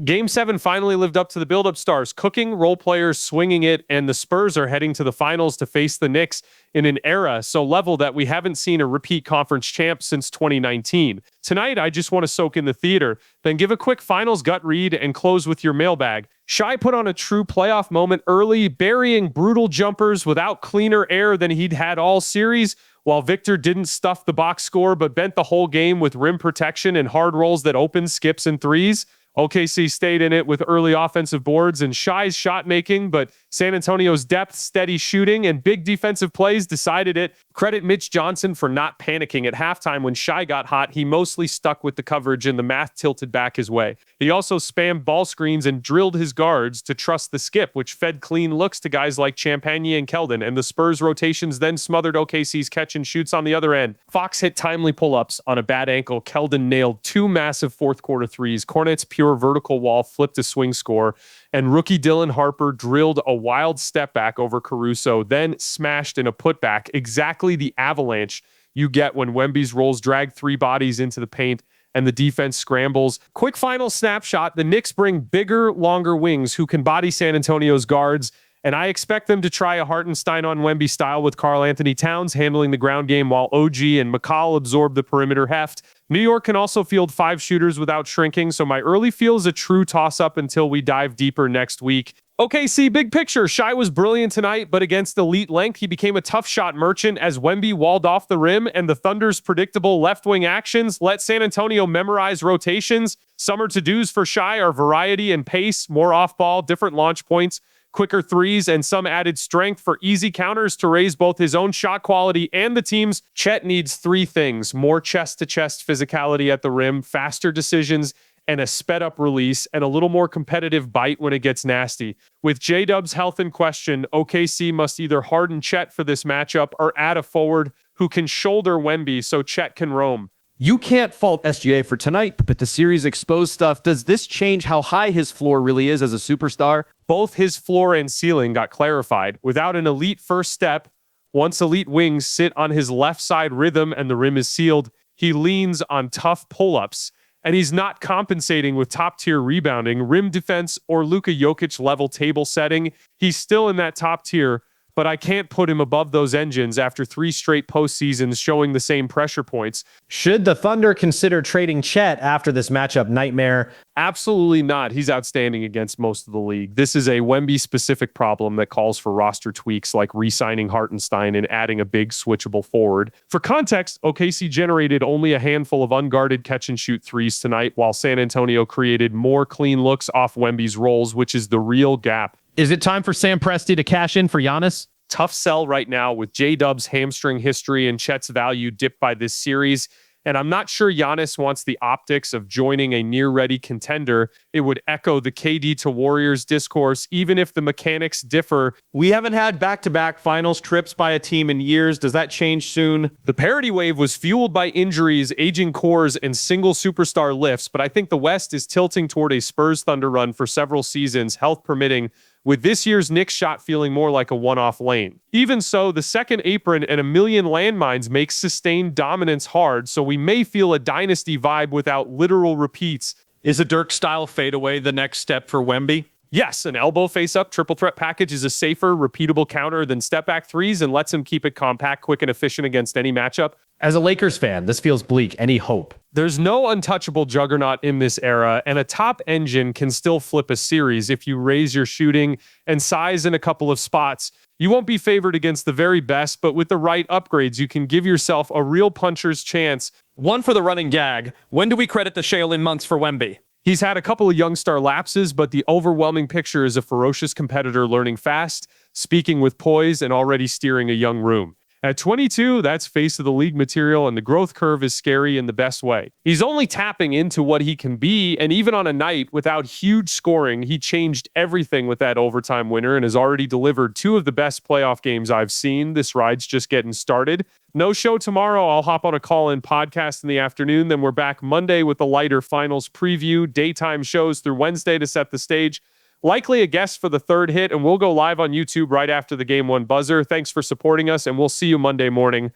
Game 7 finally lived up to the build-up stars, cooking, role players swinging it, and the Spurs are heading to the finals to face the Knicks in an era so level that we haven't seen a repeat conference champ since 2019. Tonight, I just want to soak in the theater, then give a quick finals gut read and close with your mailbag. Shai put on a true playoff moment early, burying brutal jumpers without cleaner air than he'd had all series, while Victor didn't stuff the box score but bent the whole game with rim protection and hard rolls that opened skips and threes. OKC stayed in it with early offensive boards and Shai's shot making, but San Antonio's depth, steady shooting, and big defensive plays decided it. Credit Mitch Johnson for not panicking at halftime when Shai got hot. He mostly stuck with the coverage and the math tilted back his way. He also spammed ball screens and drilled his guards to trust the skip, which fed clean looks to guys like Champagne and Keldon, and the Spurs rotations then smothered OKC's catch and shoots on the other end. Fox hit timely pull-ups on a bad ankle. Keldon nailed 2 massive fourth-quarter threes. Cornet's pure vertical wall flipped a swing score, and rookie Dylan Harper drilled a wild step back over Caruso, then smashed in a putback, exactly the avalanche you get when Wemby's rolls drag 3 bodies into the paint and the defense scrambles. Quick final snapshot, the Knicks bring bigger, longer wings who can body San Antonio's guards, and I expect them to try a Hartenstein on Wemby style with Karl Anthony Towns handling the ground game while OG and McCall absorb the perimeter heft. New York can also field 5 shooters without shrinking, so my early feel is a true toss-up until we dive deeper next week. OKC, big picture. Shai was brilliant tonight, but against elite length, he became a tough shot merchant as Wemby walled off the rim, and the Thunder's predictable left-wing actions let San Antonio memorize rotations. Summer to-dos for Shai are variety and pace, more off-ball, different launch points, quicker threes, and some added strength for easy counters to raise both his own shot quality and the team's. Chet needs 3 things: more chest-to-chest physicality at the rim, faster decisions, and a sped-up release, and a little more competitive bite when it gets nasty. With J-Dub's health in question, OKC must either harden Chet for this matchup or add a forward who can shoulder Wemby so Chet can roam. You can't fault SGA for tonight, but the series exposed stuff. Does this change how high his floor really is as a superstar? Both his floor and ceiling got clarified. Without an elite first step, once elite wings sit on his left side rhythm and the rim is sealed, he leans on tough pull-ups. And he's not compensating with top-tier rebounding, rim defense, or Luka Jokic-level table setting. He's still in that top tier, but I can't put him above those engines after 3 straight postseasons showing the same pressure points. Should the Thunder consider trading Chet after this matchup nightmare? Absolutely not. He's outstanding against most of the league. This is a Wemby-specific problem that calls for roster tweaks like re-signing Hartenstein and adding a big switchable forward. For context, OKC generated only a handful of unguarded catch-and-shoot threes tonight, while San Antonio created more clean looks off Wemby's rolls, which is the real gap. Is it time for Sam Presti to cash in for Giannis? Tough sell right now with J-Dub's hamstring history and Chet's value dipped by this series. And I'm not sure Giannis wants the optics of joining a near-ready contender. It would echo the KD to Warriors discourse, even if the mechanics differ. We haven't had back-to-back finals trips by a team in years. Does that change soon? The parity wave was fueled by injuries, aging cores, and single superstar lifts, but I think the West is tilting toward a Spurs Thunder run for several seasons, health permitting, with this year's Knicks shot feeling more like a one-off lane. Even so, the second apron and a million landmines makes sustained dominance hard, so we may feel a dynasty vibe without literal repeats. Is a Dirk-style fadeaway the next step for Wemby? Yes, an elbow face-up triple threat package is a safer, repeatable counter than step-back threes and lets him keep it compact, quick, and efficient against any matchup. As a Lakers fan, this feels bleak. Any hope? There's no untouchable juggernaut in this era, and a top engine can still flip a series if you raise your shooting and size in a couple of spots. You won't be favored against the very best, but with the right upgrades, you can give yourself a real puncher's chance. One for the running gag. When do we credit the Shaolin months for Wemby? He's had a couple of young star lapses, but the overwhelming picture is a ferocious competitor learning fast, speaking with poise, and already steering a young room. At 22, that's face of the league material, and the growth curve is scary in the best way. He's only tapping into what he can be, and even on a night without huge scoring, he changed everything with that overtime winner and has already delivered 2 of the best playoff games I've seen. This ride's just getting started. No show tomorrow. I'll hop on a Colin podcast in the afternoon. Then we're back Monday with a lighter finals preview, daytime shows through Wednesday to set the stage. Likely a guest for the third hit, and we'll go live on YouTube right after the Game 1 buzzer. Thanks for supporting us, and we'll see you Monday morning.